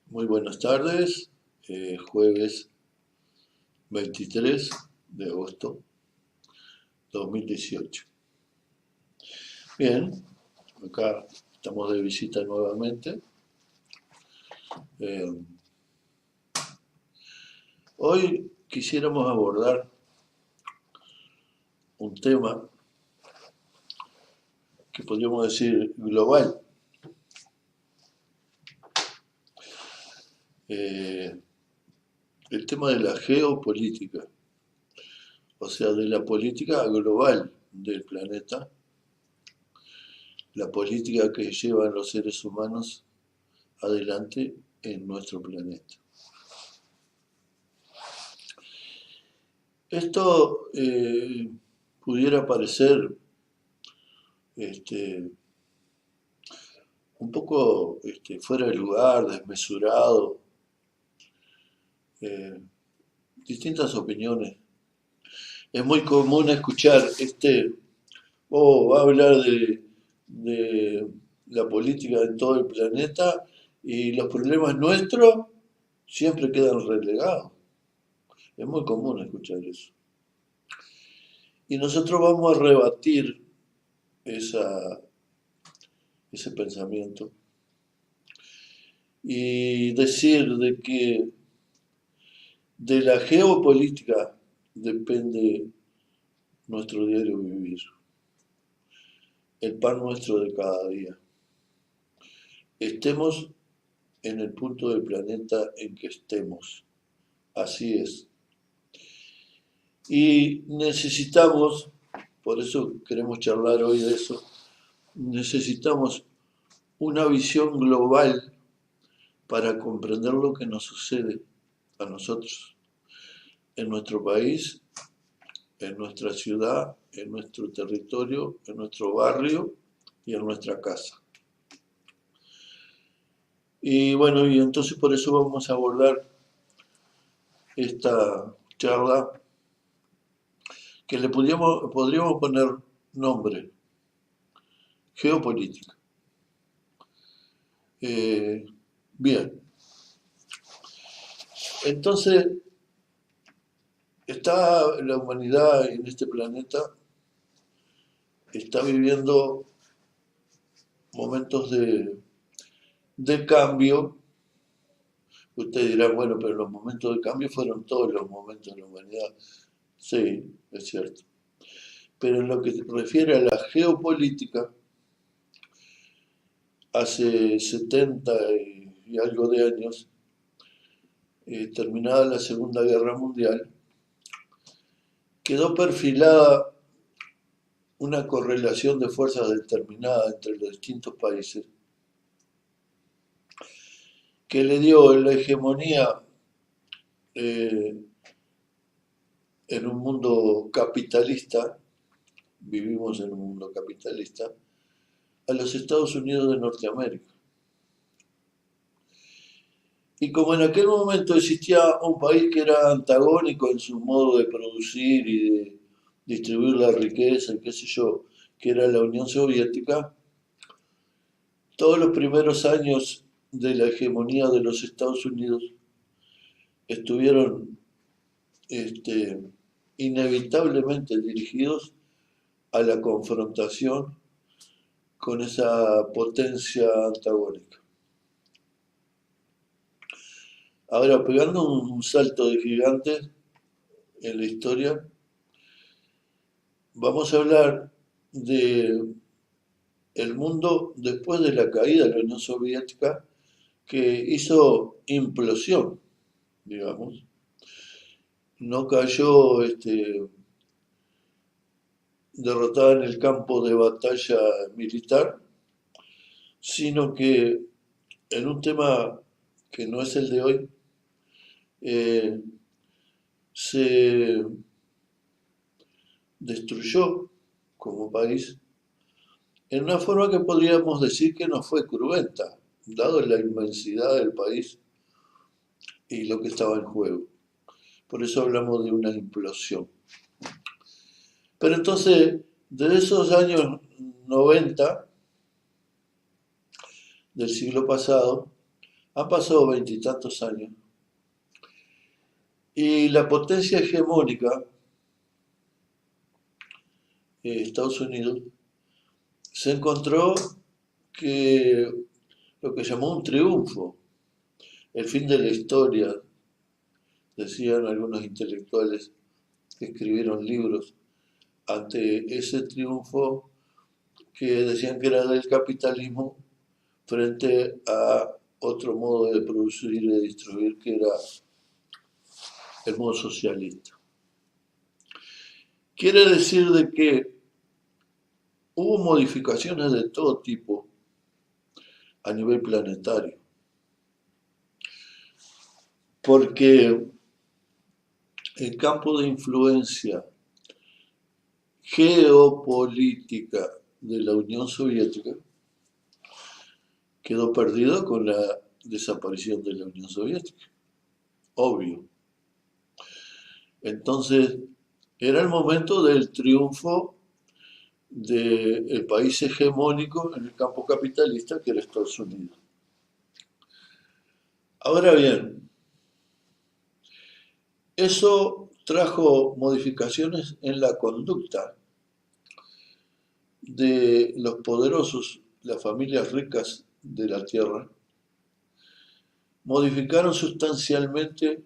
Muy buenas tardes, jueves 23 de agosto 2018. Bien, acá estamos de visita nuevamente. Eh, Hoy quisiéramos abordar un tema que podríamos decir global. Eh, el tema de la geopolítica, o sea, de la política global del planeta, la política que llevan los seres humanos adelante en nuestro planeta. Esto pudiera parecer este, un poco fuera de lugar, desmesurado, eh, distintas opiniones. Es muy común escuchar va a hablar de la política en todo el planeta y los problemas nuestros siempre quedan relegados. Es muy común escuchar eso. Y nosotros vamos a rebatir esa, ese pensamiento y decir de que de la geopolítica depende nuestro diario vivir, el pan nuestro de cada día. Estemos en el punto del planeta en que estemos. Así es. Y necesitamos, por eso queremos charlar hoy de eso, necesitamos una visión global para comprender lo que nos sucede a nosotros, en nuestro país, en nuestra ciudad, en nuestro territorio, en nuestro barrio y en nuestra casa. Y bueno, y entonces por eso vamos a abordar esta charla que podríamos poner nombre, geopolítica. Eh, Bien, entonces está la humanidad en este planeta, está viviendo momentos de cambio. Ustedes dirán, bueno, pero los momentos de cambio fueron todos los momentos de la humanidad. Sí, es cierto. Pero en lo que se refiere a la geopolítica, hace 70 y algo de años, terminada la Segunda Guerra Mundial, quedó perfilada una correlación de fuerzas determinada entre los distintos países que le dio la hegemonía eh, en un mundo capitalista, vivimos en un mundo capitalista, a los Estados Unidos de Norteamérica. Y como en aquel momento existía un país que era antagónico en su modo de producir y de distribuir la riqueza y qué sé yo, que era la Unión Soviética, todos los primeros años de la hegemonía de los Estados Unidos estuvieron este, inevitablemente dirigidos a la confrontación con esa potencia antagónica. Ahora, pegando un salto de gigantes en la historia, vamos a hablar de el mundo después de la caída de la Unión Soviética, que hizo implosión, digamos. No cayó derrotada en el campo de batalla militar, sino que en un tema que no es el de hoy, eh, se destruyó como país en una forma que podríamos decir que no fue cruenta, dado la inmensidad del país y lo que estaba en juego. Por eso hablamos de una implosión. Pero entonces, desde esos años 90 del siglo pasado Han pasado veintitantos años y la potencia hegemónica, Estados Unidos, se encontró que lo que llamó un triunfo, el fin de la historia, decían algunos intelectuales que escribieron libros ante ese triunfo que decían que era del capitalismo frente a otro modo de producir y de distribuir que era el modo socialista. Quiere decir de que hubo modificaciones de todo tipo a nivel planetario, porque el campo de influencia geopolítica de la Unión Soviética quedó perdido con la desaparición de la Unión Soviética, obvio. Entonces, era el momento del triunfo del país hegemónico en el campo capitalista que era Estados Unidos. Ahora bien, eso trajo modificaciones en la conducta de los poderosos, las familias ricas de la tierra, modificaron sustancialmente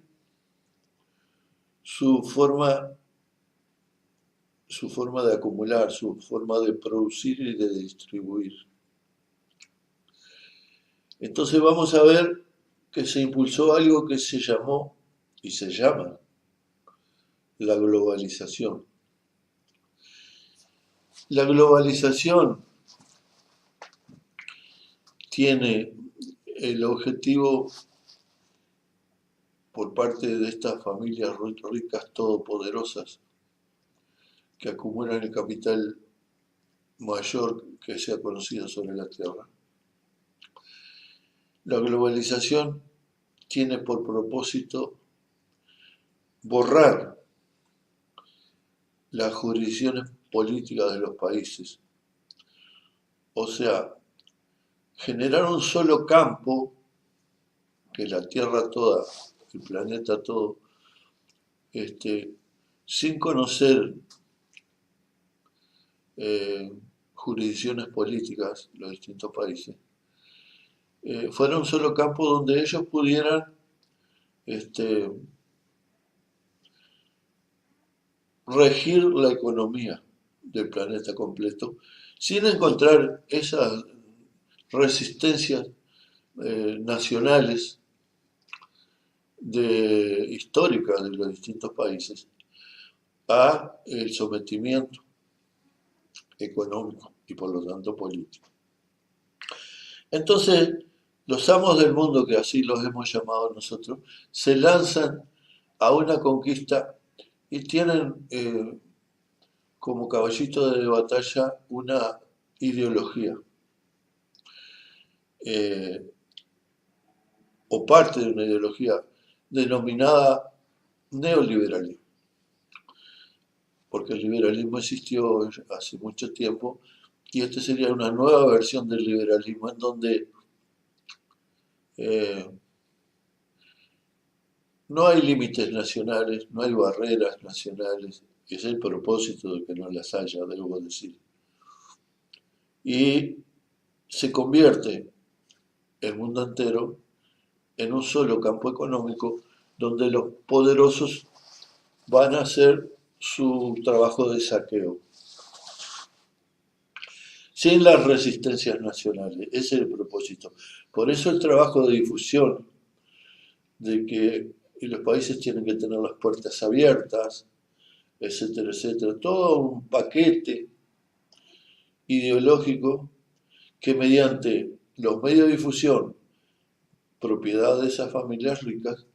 su forma, su forma de acumular, su forma de producir y de distribuir. Entonces vamos a ver que se impulsó algo que se llamó y se llama la globalización. La globalización tiene el objetivo por parte de estas familias ricas todopoderosas que acumulan el capital mayor que sea conocido sobre la Tierra. La globalización tiene por propósito borrar las jurisdicciones políticas de los países, o sea, generar un solo campo que la Tierra toda, el planeta todo, sin conocer jurisdicciones políticas, los distintos países, fuera un solo campo donde ellos pudieran regir la economía del planeta completo, sin encontrar esas resistencias nacionales históricas de los distintos países a el sometimiento económico y por lo tanto político. Entonces, los amos del mundo, que así los hemos llamado nosotros, se lanzan a una conquista y tienen como caballito de batalla una ideología o parte de una ideología denominada neoliberalismo, porque el liberalismo existió hace mucho tiempo y esta sería una nueva versión del liberalismo en donde no hay límites nacionales, no hay barreras nacionales, es el propósito de que no las haya, debo decir. Y se convierte el mundo entero en un solo campo económico donde los poderosos van a hacer su trabajo de saqueo, sin las resistencias nacionales. Ese es el propósito. Por eso el trabajo de difusión, de que los países tienen que tener las puertas abiertas, etcétera, etcétera. Todo un paquete ideológico que mediante los medios de difusión, propiedad de esas familias ricas,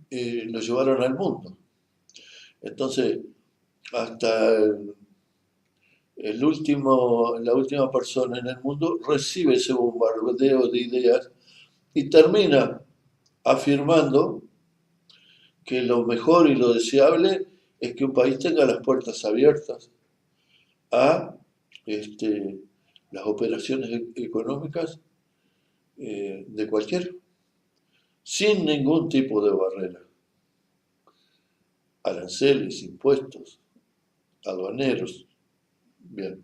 lo llevaron al mundo. Entonces, hasta la última persona en el mundo recibe ese bombardeo de ideas y termina afirmando que lo mejor y lo deseable es que un país tenga las puertas abiertas a las operaciones económicas de cualquiera, sin ningún tipo de barrera. Aranceles, impuestos, aduaneros. Bien.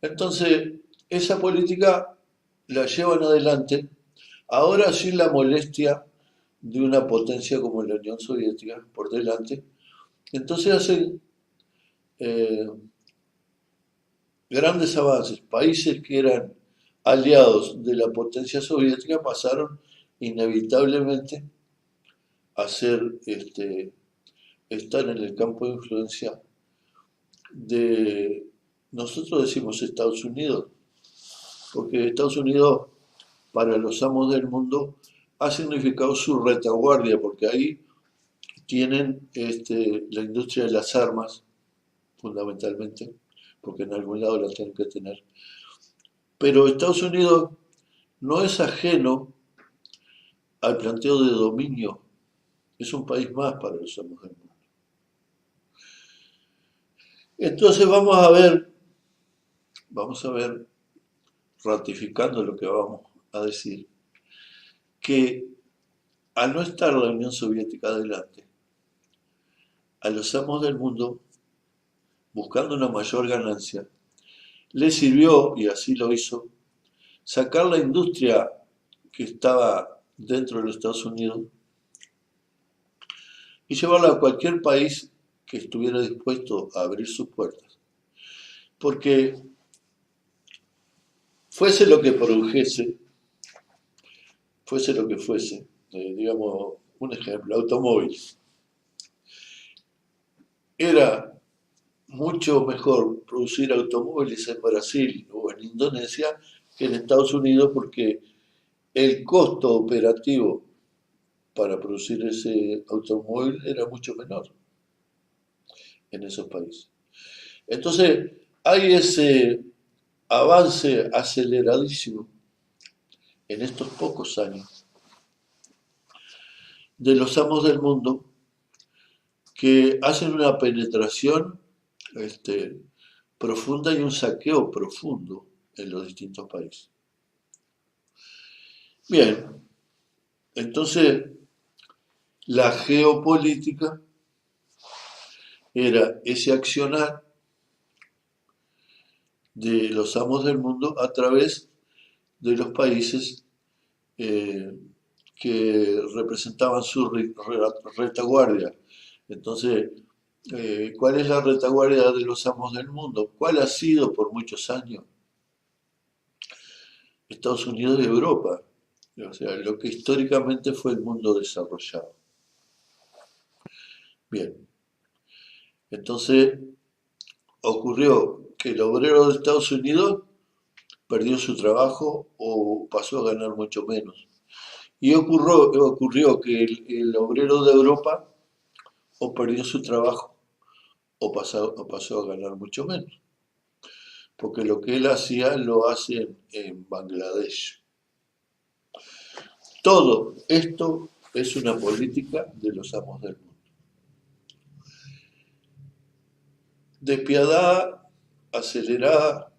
Entonces, esa política la llevan adelante, ahora sin la molestia de una potencia como la Unión Soviética por delante. Entonces hacen eh, grandes avances. Países que eran aliados de la potencia soviética pasaron inevitablemente a ser, estar en el campo de influencia de, nosotros decimos Estados Unidos, porque Estados Unidos para los amos del mundo ha significado su retaguardia, porque ahí tienen la industria de las armas, fundamentalmente, porque en algún lado la tienen que tener. Pero Estados Unidos no es ajeno al planteo de dominio, es un país más para los amos del mundo. Entonces vamos a ver, ratificando lo que vamos a decir, que al no estar la Unión Soviética adelante, a los amos del mundo, buscando una mayor ganancia, les sirvió, y así lo hizo, sacar la industria que estaba dentro de los Estados Unidos y llevarla a cualquier país que estuviera dispuesto a abrir sus puertas. Porque fuese lo que produjese, fuese lo que fuese, digamos, un ejemplo, automóvil, era mucho mejor producir automóviles en Brasil o en Indonesia que en Estados Unidos porque el costo operativo para producir ese automóvil era mucho menor en esos países. Entonces, hay ese avance aceleradísimo en estos pocos años de los amos del mundo que hacen una penetración profunda y un saqueo profundo en los distintos países. Bien, entonces la geopolítica era ese accionar de los amos del mundo a través de los países eh, que representaban su retaguardia. Entonces, ¿cuál es la retaguardia de los amos del mundo? ¿Cuál ha sido por muchos años? Estados Unidos y Europa, o sea, lo que históricamente fue el mundo desarrollado. Bien, entonces ocurrió que el obrero de Estados Unidos perdió su trabajo o pasó a ganar mucho menos. Y ocurrió que el obrero de Europa o perdió su trabajo o pasó a ganar mucho menos. Porque lo que él hacía lo hace en Bangladesh. Todo esto es una política de los amos del mundo. Despiadada, acelerada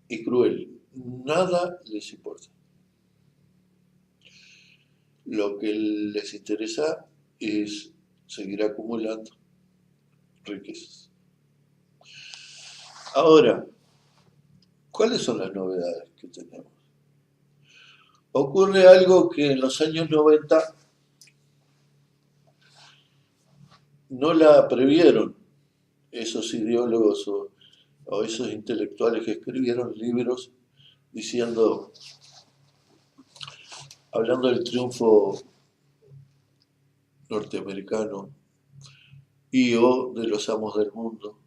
y cruel. Nada les importa. Lo que les interesa es seguir acumulando riquezas. Ahora, ¿cuáles son las novedades que tenemos? Ocurre algo que en los años 90 no la previeron esos ideólogos o esos intelectuales que escribieron libros diciendo, hablando del triunfo norteamericano y o de los amos del mundo,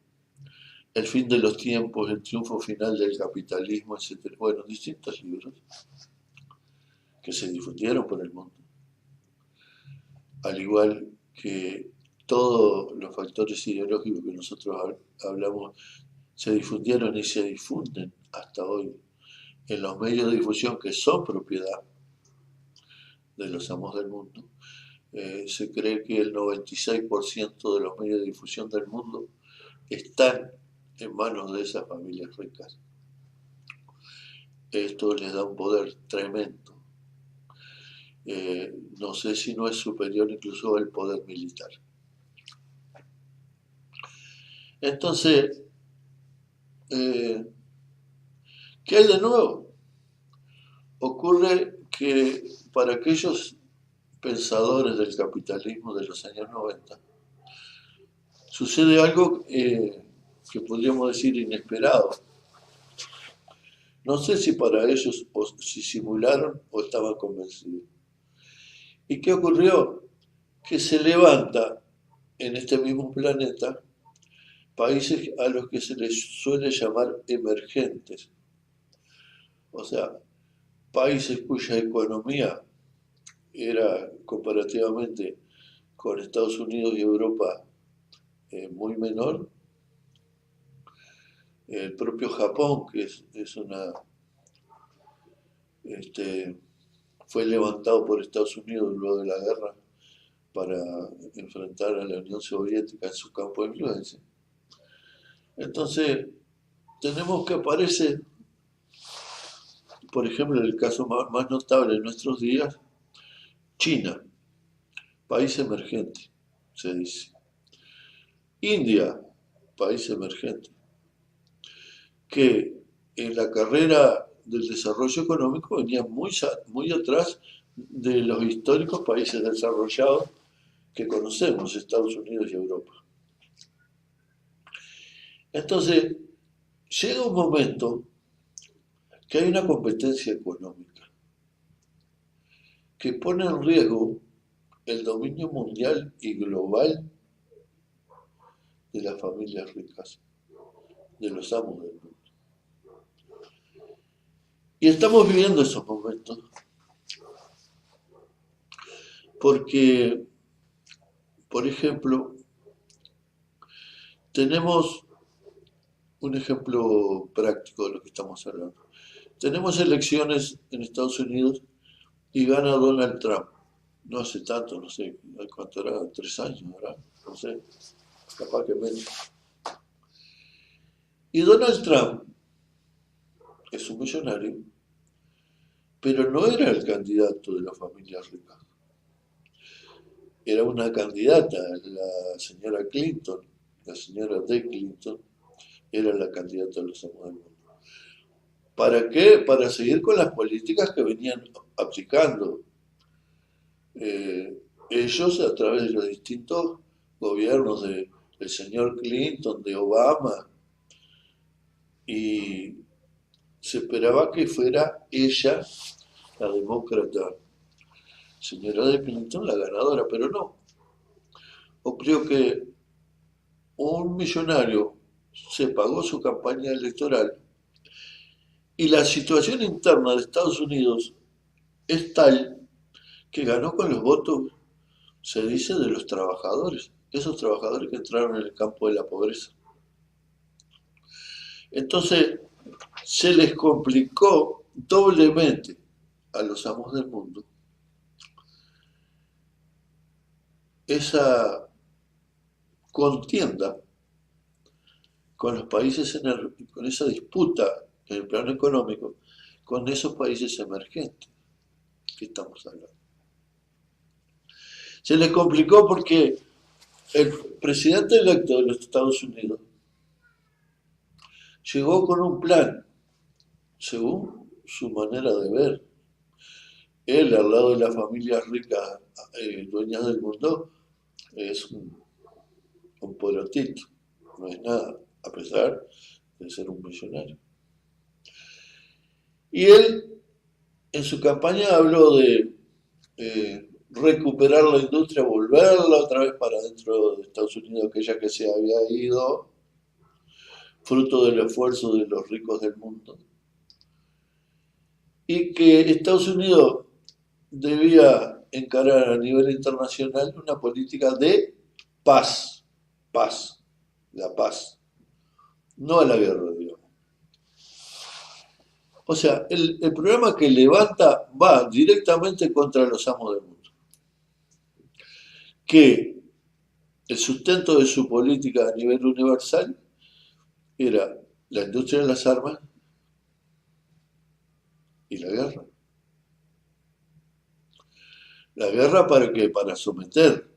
el fin de los tiempos, el triunfo final del capitalismo, etc. Bueno, distintos libros que se difundieron por el mundo, al igual que todos los factores ideológicos que nosotros hablamos se difundieron y se difunden hasta hoy en los medios de difusión que son propiedad de los amos del mundo. Se cree que el 96% de los medios de difusión del mundo están en manos de esas familias ricas esto les da un poder tremendo. No sé si no es superior incluso al poder militar. Entonces, eh, ¿qué hay de nuevo? Ocurre que para aquellos pensadores del capitalismo de los años 90, sucede algo que podríamos decir inesperado. No sé si para ellos o si simularon o estaban convencidos. ¿Y qué ocurrió? Que se levanta en este mismo planeta países a los que se les suele llamar emergentes. O sea, países cuya economía era comparativamente con Estados Unidos y Europa muy menor. El propio Japón, que es una, este, fue levantado por Estados Unidos luego de la guerra para enfrentar a la Unión Soviética en su campo de influencia. Entonces, tenemos que aparece, por ejemplo, el caso más notable en nuestros días, China, país emergente, se dice. India, país emergente, que en la carrera del desarrollo económico venía muy atrás de los históricos países desarrollados que conocemos, Estados Unidos y Europa. Entonces, llega un momento que hay una competencia económica que pone en riesgo el dominio mundial y global de las familias ricas, de los amos del mundo. Y estamos viviendo esos momentos porque, por ejemplo, tenemos un ejemplo práctico de lo que estamos hablando. Tenemos elecciones en Estados Unidos y gana Donald Trump. No hace tanto, no sé cuánto era, 3 años, ¿verdad? No sé, capaz que menos. Y Donald Trump es un millonario, pero no era el candidato de la familia rica. Era una candidata, la señora Clinton, la señora de Clinton, era la candidata de los amos del mundo. ¿Para qué? Para seguir con las políticas que venían aplicando ellos a través de los distintos gobiernos del señor Clinton, de Obama, y se esperaba que fuera ella, la demócrata, señora de Clinton, la ganadora, pero no. Ocurrió que un millonario se pagó su campaña electoral y la situación interna de Estados Unidos es tal que ganó con los votos, se dice, de los trabajadores, esos trabajadores que entraron en el campo de la pobreza. Entonces, se les complicó doblemente a los amos del mundo esa contienda con los países, con esa disputa en el plano económico, con esos países emergentes que estamos hablando. Se les complicó porque el presidente electo de los Estados Unidos llegó con un plan, según su manera de ver. Él, al lado de las familias ricas, dueñas del mundo, es un porotito, no es nada, a pesar de ser un millonario. Y él, en su campaña, habló de recuperar la industria, volverla otra vez para dentro de Estados Unidos, aquella que se había ido, fruto del esfuerzo de los ricos del mundo, y que Estados Unidos debía encarar a nivel internacional una política de paz, paz, la paz, no a la guerra, digamos. O sea, el programa que levanta va directamente contra los amos del mundo, que el sustento de su política a nivel universal era la industria de las armas y la guerra. La guerra para qué? Para someter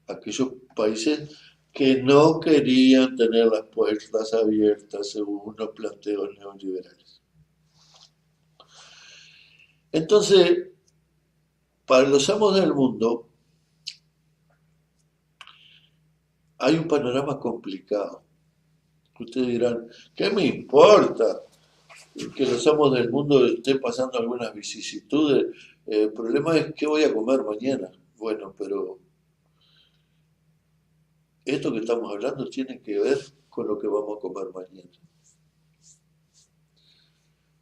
a aquellos países que no querían tener las puertas abiertas según los planteos neoliberales. Entonces, para los amos del mundo hay un panorama complicado. Ustedes dirán, ¿qué me importa que los amos del mundo estén pasando algunas vicisitudes? El problema es qué voy a comer mañana. Bueno, pero esto que estamos hablando tiene que ver con lo que vamos a comer mañana.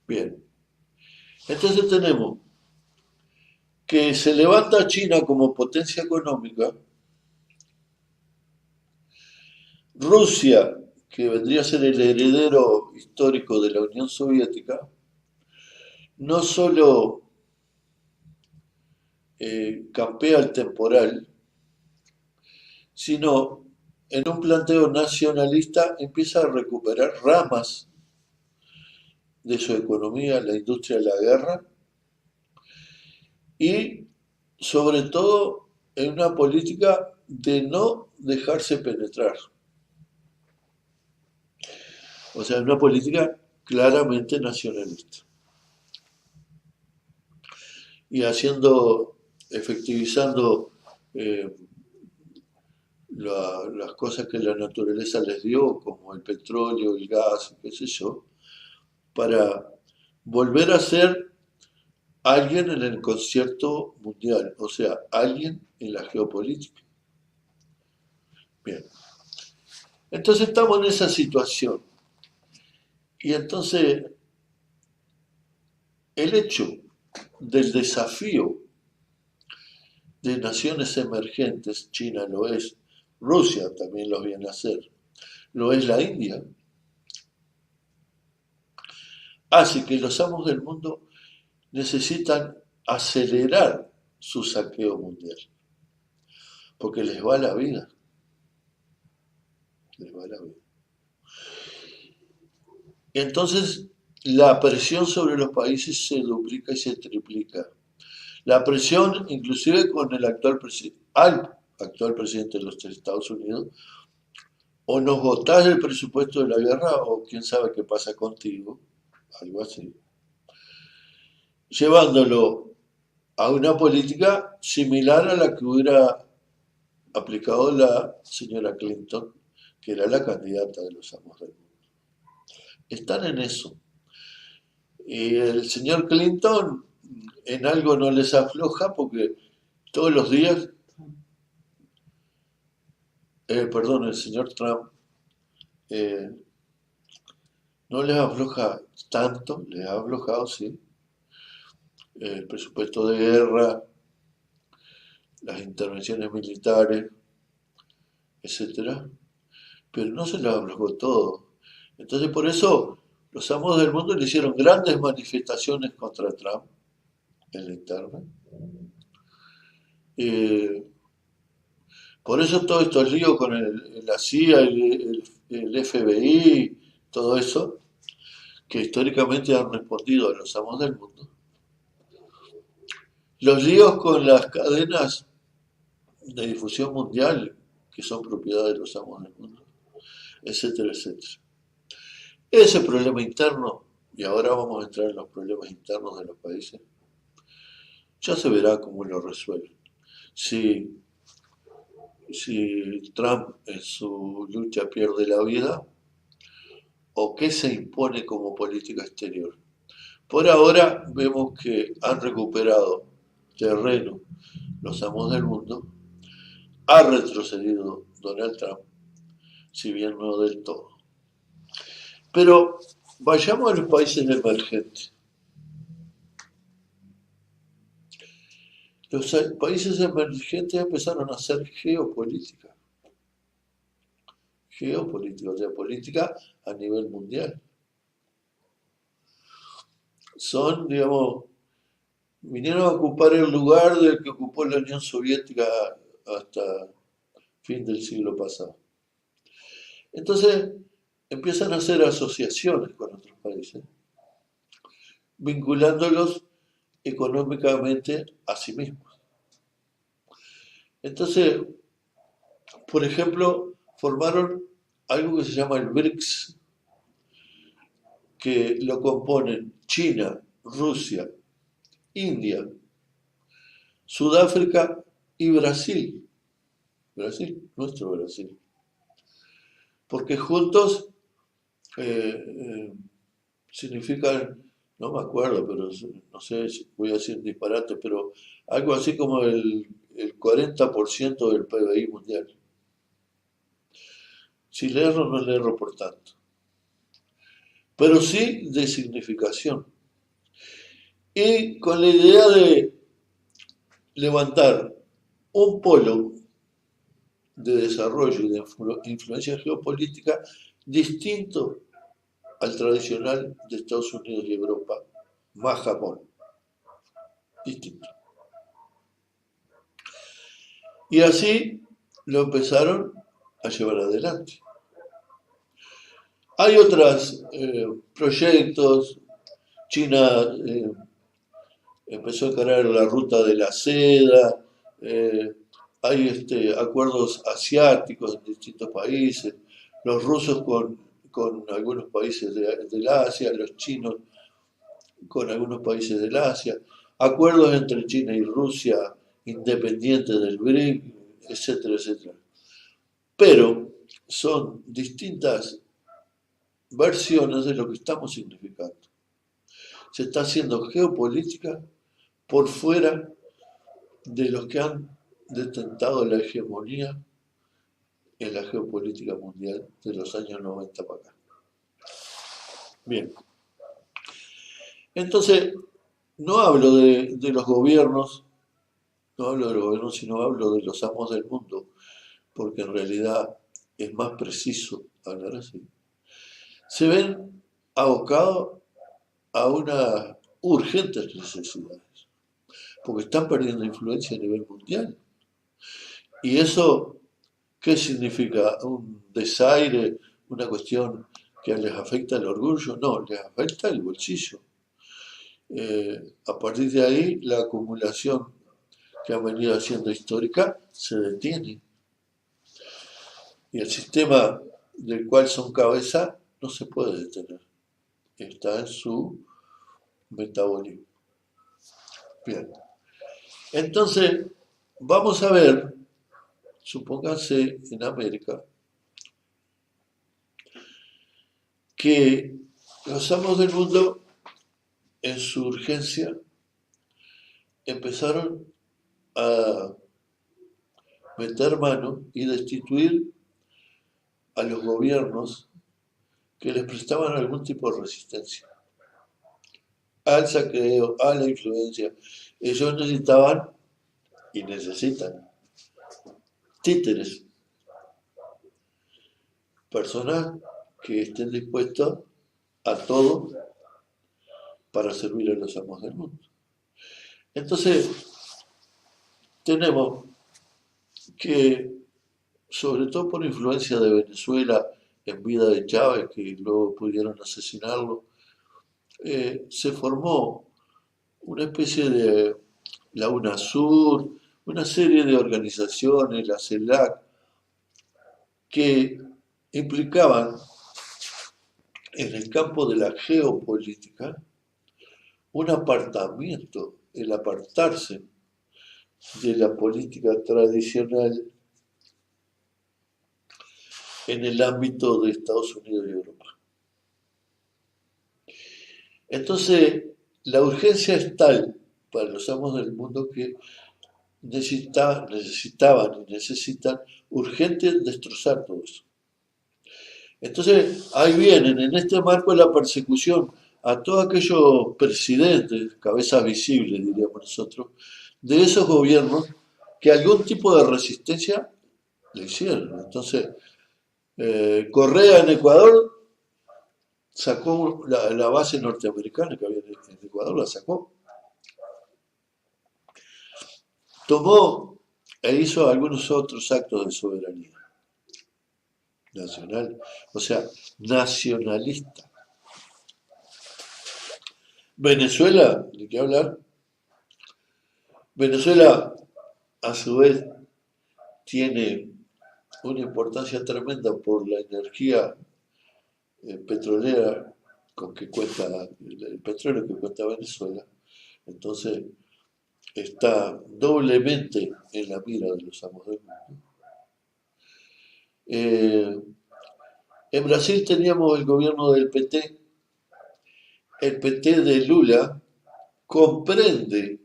Bien, entonces tenemos que se levanta China como potencia económica, Rusia, que vendría a ser el heredero histórico de la Unión Soviética, no solo campea el temporal, sino en un planteo nacionalista empieza a recuperar ramas de su economía, la industria de la guerra, y sobre todo en una política de no dejarse penetrar. O sea, una política claramente nacionalista. Y efectivizando eh, las cosas que la naturaleza les dio, como el petróleo, el gas, qué sé yo, para volver a ser alguien en el concierto mundial, o sea, alguien en la geopolítica. Bien, entonces estamos en esa situación. Y entonces el hecho del desafío de naciones emergentes, China lo es, Rusia también lo viene a hacer, lo es la India, hace que los amos del mundo necesitan acelerar su saqueo mundial, porque les va la vida, les va la vida. Y entonces la presión sobre los países se duplica y se triplica. La presión, inclusive con el al actual presidente de los Estados Unidos, o nos votás el presupuesto de la guerra o quién sabe qué pasa contigo, algo así, llevándolo a una política similar a la que hubiera aplicado la señora Clinton, que era la candidata de los amos del mundo. Están en eso. Y el señor Clinton en algo no les afloja porque todos los días, perdón, el señor Trump eh, no les afloja tanto, les ha aflojado, sí, el presupuesto de guerra, las intervenciones militares, etcétera, pero no se les aflojó todo. Entonces por eso los amos del mundo le hicieron grandes manifestaciones contra Trump en la interna. Eh, por eso todos estos líos con la CIA, el FBI, todo eso, que históricamente han respondido a los amos del mundo. Los líos con las cadenas de difusión mundial, que son propiedad de los amos del mundo, etcétera, etcétera. Ese problema interno, y ahora vamos a entrar en los problemas internos de los países, ya se verá cómo lo resuelven. Si, si Trump en su lucha pierde la vida, o qué se impone como política exterior. Por ahora vemos que han recuperado terreno los amos del mundo, ha retrocedido Donald Trump, si bien no del todo. Pero vayamos a los países emergentes. Los países emergentes empezaron a hacer geopolítica. Geopolítica, o sea, política a nivel mundial. Son, digamos, vinieron a ocupar el lugar del que ocupó la Unión Soviética hasta fin del siglo pasado. Entonces empiezan a hacer asociaciones con otros países vinculándolos económicamente a sí mismos. Entonces, por ejemplo, formaron algo que se llama el BRICS, que lo componen China, Rusia, India, Sudáfrica y Brasil. Brasil, nuestro Brasil. Porque juntos significan, no me acuerdo, pero no sé si voy a decir disparate, pero algo así como el 40% del PBI mundial. Si le erro, no le erro por tanto. Pero sí de significación. Y con la idea de levantar un polo de desarrollo y de influencia geopolítica distinto al tradicional de Estados Unidos y Europa, más Japón, distinto. Y así lo empezaron a llevar adelante. Hay otros proyectos. China empezó a encarar la ruta de la seda. Hay acuerdos asiáticos en distintos países. Los rusos con algunos países del Asia, los chinos con algunos países del Asia. Acuerdos entre China y Rusia independientes del BRIC, etcétera, etcétera. Pero son distintas versiones de lo que estamos significando. Se está haciendo geopolítica por fuera de los que han detentado la hegemonía en la geopolítica mundial de los años 90 para acá. Bien. Entonces, no hablo de los gobiernos, no hablo de los gobiernos, sino hablo de los amos del mundo, porque en realidad es más preciso hablar así. Se ven abocados a unas urgentes necesidades, porque están perdiendo influencia a nivel mundial. Y eso, ¿qué significa? ¿Un desaire? ¿Una cuestión que les afecta el orgullo? No, les afecta el bolsillo. A partir de ahí, la acumulación que ha venido haciendo histórica se detiene. Y el sistema del cual son cabeza no se puede detener. Está en su metabolismo. Bien. Entonces, vamos a ver, supónganse en América, que los amos del mundo, en su urgencia, empezaron a meter mano y destituir a los gobiernos que les prestaban algún tipo de resistencia al saqueo, a la influencia. Ellos necesitaban y necesitan títeres, personas que estén dispuestas a todo para servir a los amos del mundo. Entonces, tenemos que, sobre todo por influencia de Venezuela en vida de Chávez, que luego pudieron asesinarlo, se formó una especie de la UNASUR, una serie de organizaciones, la CELAC, que implicaban en el campo de la geopolítica un apartamiento, el apartarse de la política tradicional en el ámbito de Estados Unidos y Europa. Entonces, la urgencia es tal para los amos del mundo que necesitaban y necesitan urgente destrozar todo eso. Entonces, ahí vienen, en este marco de la persecución, a todos aquellos presidentes, cabezas visibles, diríamos nosotros, de esos gobiernos que algún tipo de resistencia le hicieron. Entonces, Correa en Ecuador sacó la base norteamericana que había en Ecuador, la sacó. Tomó e hizo algunos otros actos de soberanía nacional, o sea, nacionalista. Venezuela, ¿de qué hablar? Venezuela, a su vez, tiene una importancia tremenda por la energía petrolera con que cuenta el petróleo que cuenta Venezuela. Entonces, está doblemente en la mira de los amos del mundo. Eh, en Brasil teníamos el gobierno del PT. El PT de Lula comprende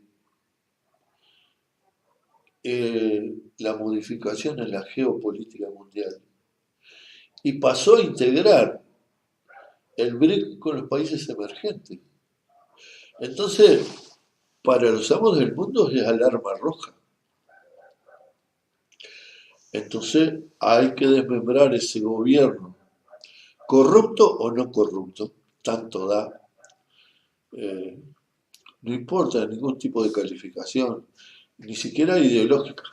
la modificación en la geopolítica mundial y pasó a integrar el BRIC con los países emergentes. Entonces, para los amos del mundo es alarma roja. Entonces, hay que desmembrar ese gobierno, corrupto o no corrupto, tanto da. Eh, no importa ningún tipo de calificación, ni siquiera ideológica,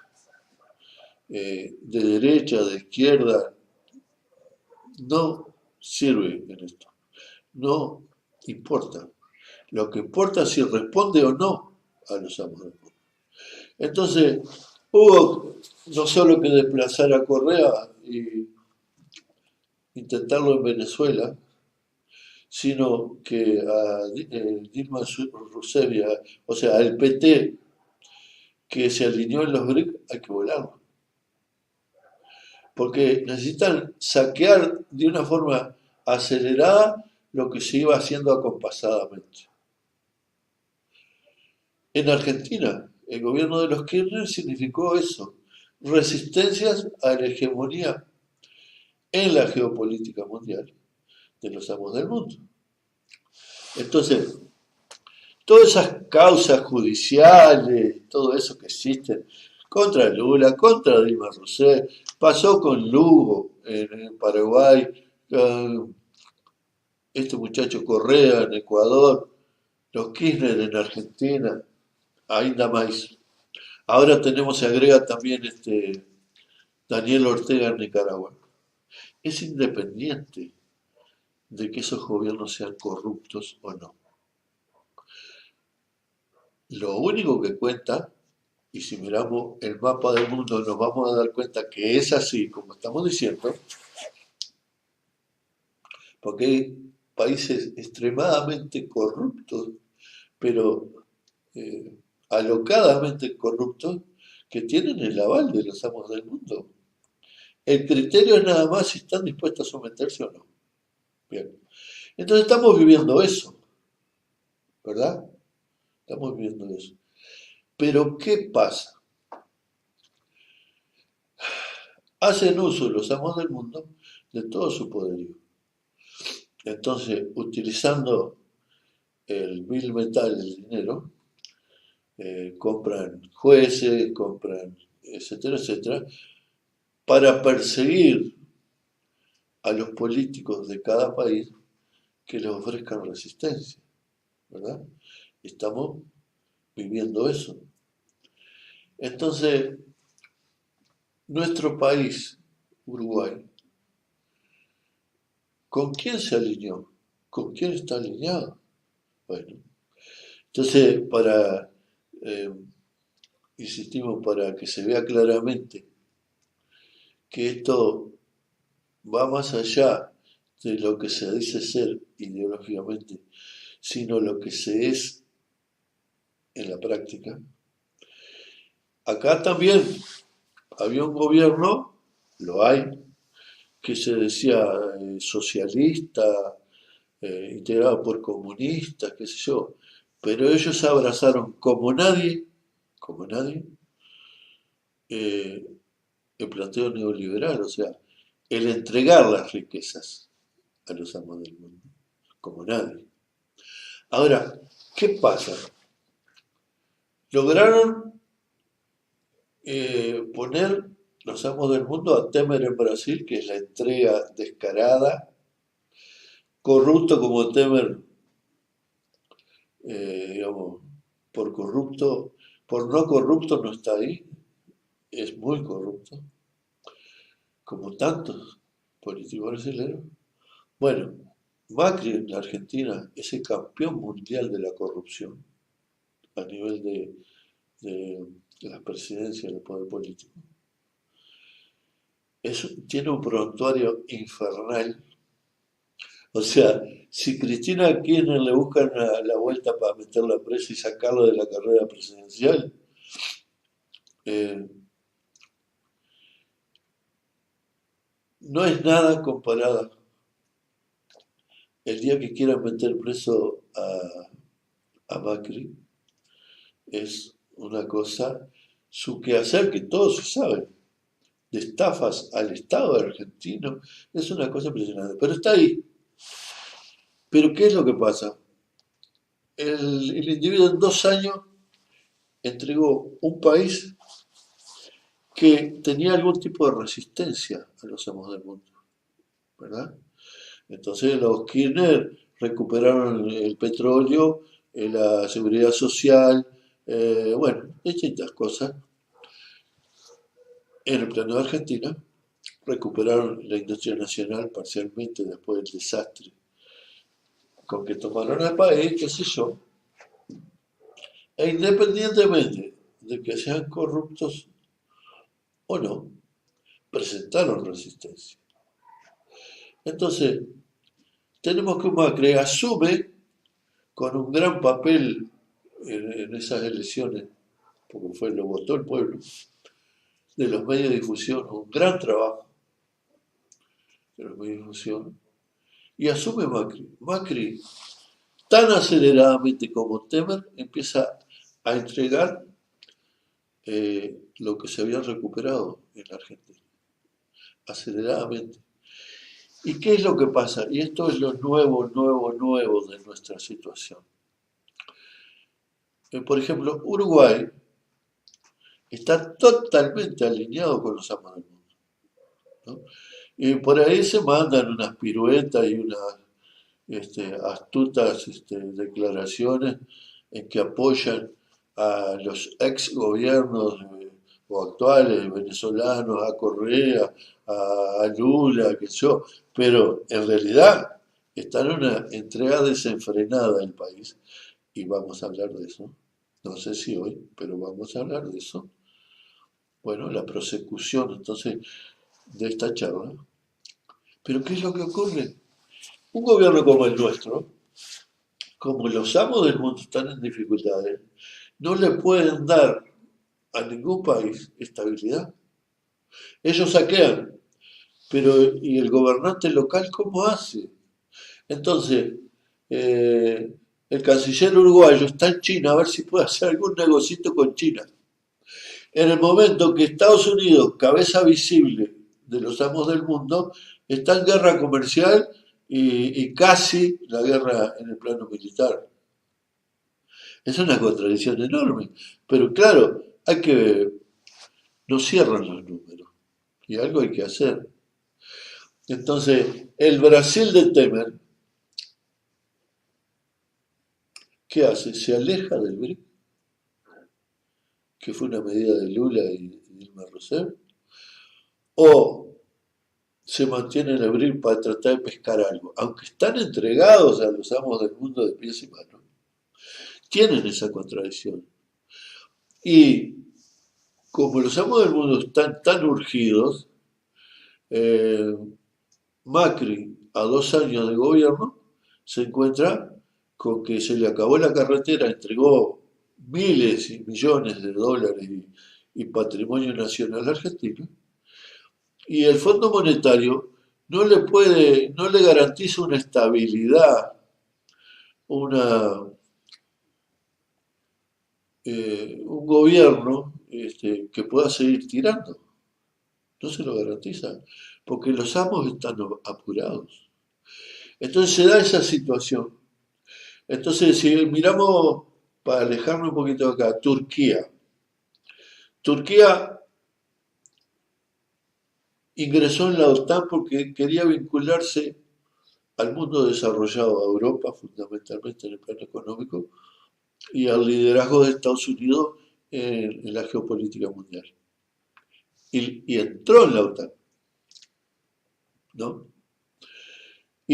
de derecha, de izquierda, no sirve en esto. No importa. Lo que importa es si responde o no a los amos del mundo. Entonces, hubo no solo que desplazar a Correa y intentarlo en Venezuela, sino que a Dilma Rousseff, o sea, al PT que se alineó en los BRIC, hay que volarlo. Porque necesitan saquear de una forma acelerada lo que se iba haciendo acompasadamente. En Argentina, el gobierno de los Kirchner significó eso, resistencias a la hegemonía en la geopolítica mundial de los amos del mundo. Entonces, todas esas causas judiciales, todo eso que existen contra Lula, contra Dilma Rousseff, pasó con Lugo en Paraguay, este muchacho Correa en Ecuador, los Kirchner en Argentina, ainda más. Ahora tenemos, se agrega también Daniel Ortega en Nicaragua. Es independiente de que esos gobiernos sean corruptos o no. Lo único que cuenta, y si miramos el mapa del mundo nos vamos a dar cuenta que es así, como estamos diciendo, porque hay países extremadamente corruptos, pero eh, alocadamente corruptos, que tienen el aval de los amos del mundo. El criterio es nada más si están dispuestos a someterse o no. Bien. Entonces estamos viviendo eso, ¿verdad? Estamos viviendo eso. Pero ¿qué pasa? Hacen uso los amos del mundo de todo su poderío. Entonces, utilizando el bill metal, el dinero, compran jueces, compran, etcétera, etcétera, para perseguir a los políticos de cada país que les ofrezcan resistencia, ¿verdad? Estamos viviendo eso. Entonces, nuestro país, Uruguay, ¿con quién se alineó? ¿Con quién está alineado? Bueno, entonces, eh, insistimos, para que se vea claramente que esto va más allá de lo que se dice ser ideológicamente, sino lo que se es en la práctica. Acá también había un gobierno, lo hay, que se decía socialista, integrado por comunistas, qué sé yo, pero ellos abrazaron como nadie, eh, el planteo neoliberal, o sea, el entregar las riquezas a los amos del mundo, como nadie. Ahora, ¿qué pasa? Lograron poner los amos del mundo a Temer en Brasil, que es la entrega descarada, corrupto como Temer, digamos, por corrupto, por no corrupto no está ahí, es muy corrupto, como tantos políticos brasileños. Bueno, Macri en la Argentina es el campeón mundial de la corrupción a nivel de la presidencia del poder político. Tiene un prontuario infernal. O sea, si Cristina Kirchner le buscan la vuelta para meterla presa y sacarlo de la carrera presidencial, eh, no es nada comparada. El día que quieran meter preso a Macri es una cosa, su quehacer que todos se saben, de estafas al Estado argentino, es una cosa impresionante. Pero está ahí. Pero ¿qué es lo que pasa? El individuo en 2 años entregó un país que tenía algún tipo de resistencia a los amos del mundo, ¿verdad? Entonces los Kirchner recuperaron el petróleo, la seguridad social, bueno, distintas cosas. En el plano de Argentina, recuperaron la industria nacional parcialmente después del desastre con que tomaron el país, qué sé yo, e independientemente de que sean corruptos o no, presentaron resistencia. Entonces, tenemos que Macri asume con un gran papel en esas elecciones, porque lo votó el pueblo, de los medios de difusión, un gran trabajo de los medios de difusión, y asume Macri. Macri, tan aceleradamente como Temer, empieza a entregar lo que se había recuperado en la Argentina, aceleradamente. ¿Y qué es lo que pasa? Y esto es lo nuevo de nuestra situación. Por ejemplo, Uruguay está totalmente alineado con los amos del mundo, ¿no? Y por ahí se mandan unas piruetas y unas astutas declaraciones en que apoyan a los ex gobiernos o actuales venezolanos, a Correa, a Lula, qué sé yo, pero en realidad está en una entrega desenfrenada del país y vamos a hablar de eso. No sé si hoy, pero vamos a hablar de eso. Bueno, la prosecución entonces de esta charla. Pero ¿qué es lo que ocurre? Un gobierno como el nuestro, como los amos del mundo están en dificultades, no le pueden dar a ningún país estabilidad. Ellos saquean, pero ¿y el gobernante local cómo hace? Entonces, el canciller uruguayo está en China a ver si puede hacer algún negocito con China. En el momento que Estados Unidos, cabeza visible de los amos del mundo, está en guerra comercial y casi la guerra en el plano militar. Es una contradicción enorme. Pero claro, no cierran los números y algo hay que hacer. Entonces, el Brasil de Temer, ¿qué hace? Se aleja del BRIC, que fue una medida de Lula y Dilma Rousseff, o se mantiene en el BRIC para tratar de pescar algo, aunque están entregados a los amos del mundo de pies y manos, tienen esa contradicción. Y como los amos del mundo están tan urgidos, eh, Macri, a 2 años de gobierno, se encuentra con que se le acabó la carretera, entregó miles y millones de dólares y patrimonio nacional argentino, y el Fondo Monetario no le garantiza una estabilidad, una, un gobierno que pueda seguir tirando. No se lo garantiza, porque los amos están apurados. Entonces se da esa situación. Entonces, si miramos, para alejarnos un poquito de acá, Turquía. Turquía ingresó en la OTAN porque quería vincularse al mundo desarrollado, a Europa fundamentalmente en el plano económico, y al liderazgo de Estados Unidos en la geopolítica mundial. Y entró en la OTAN, ¿no?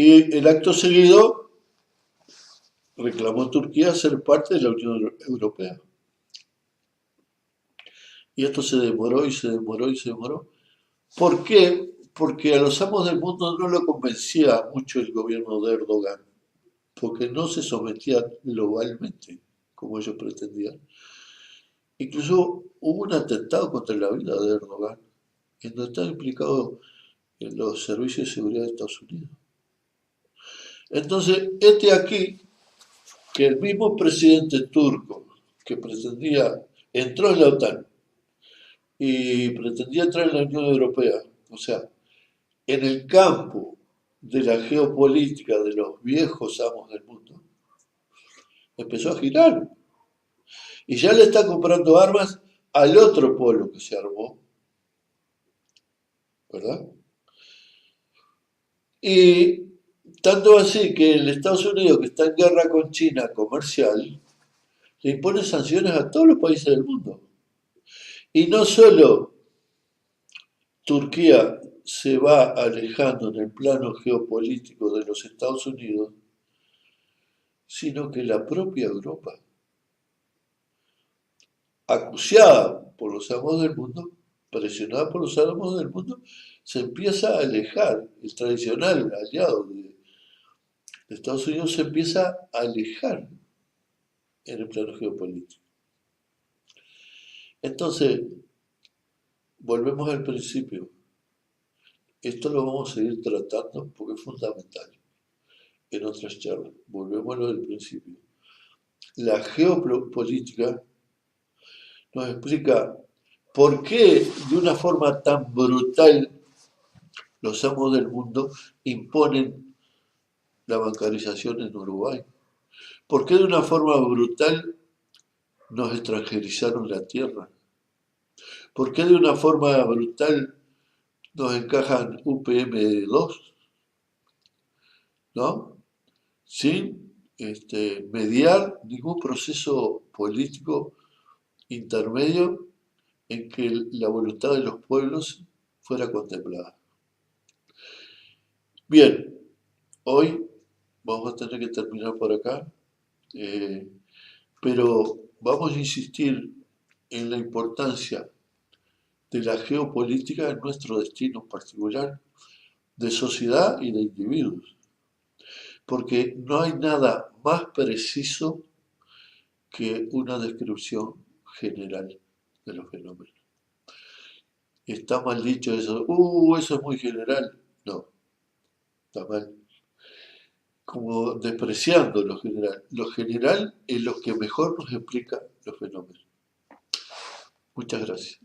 Y el acto seguido reclamó Turquía ser parte de la Unión Europea. Y esto se demoró y se demoró y se demoró. ¿Por qué? Porque a los amos del mundo no lo convencía mucho el gobierno de Erdogan, porque no se sometía globalmente como ellos pretendían. Incluso hubo un atentado contra la vida de Erdogan, en donde estaba implicado en los servicios de seguridad de Estados Unidos. Entonces, este aquí, que el mismo presidente turco que pretendía, entró en la OTAN y pretendía entrar en la Unión Europea, o sea, en el campo de la geopolítica de los viejos amos del mundo, empezó a girar y ya le está comprando armas al otro polo que se armó, ¿verdad? Y tanto así que el Estados Unidos, que está en guerra con China comercial, le impone sanciones a todos los países del mundo. Y no solo Turquía se va alejando en el plano geopolítico de los Estados Unidos, sino que la propia Europa, acuciada por los amos del mundo, presionada por los amos del mundo, se empieza a alejar. El tradicional aliado de Estados Unidos se empieza a alejar en el plano geopolítico. Entonces, volvemos al principio. Esto lo vamos a seguir tratando porque es fundamental en otras charlas. Volvemos a lo del principio. La geopolítica nos explica por qué de una forma tan brutal los amos del mundo imponen la bancarización en Uruguay. ¿Por qué de una forma brutal nos extranjerizaron la tierra? ¿Por qué de una forma brutal nos encajan UPM2? ¿No? Sin mediar ningún proceso político intermedio en que la voluntad de los pueblos fuera contemplada. Bien, hoy vamos a tener que terminar por acá, pero vamos a insistir en la importancia de la geopolítica en nuestro destino particular, de sociedad y de individuos, porque no hay nada más preciso que una descripción general de los fenómenos. Está mal dicho eso, eso es muy general. No, está mal. Como despreciando lo general. Lo general es lo que mejor nos explica los fenómenos. Muchas gracias.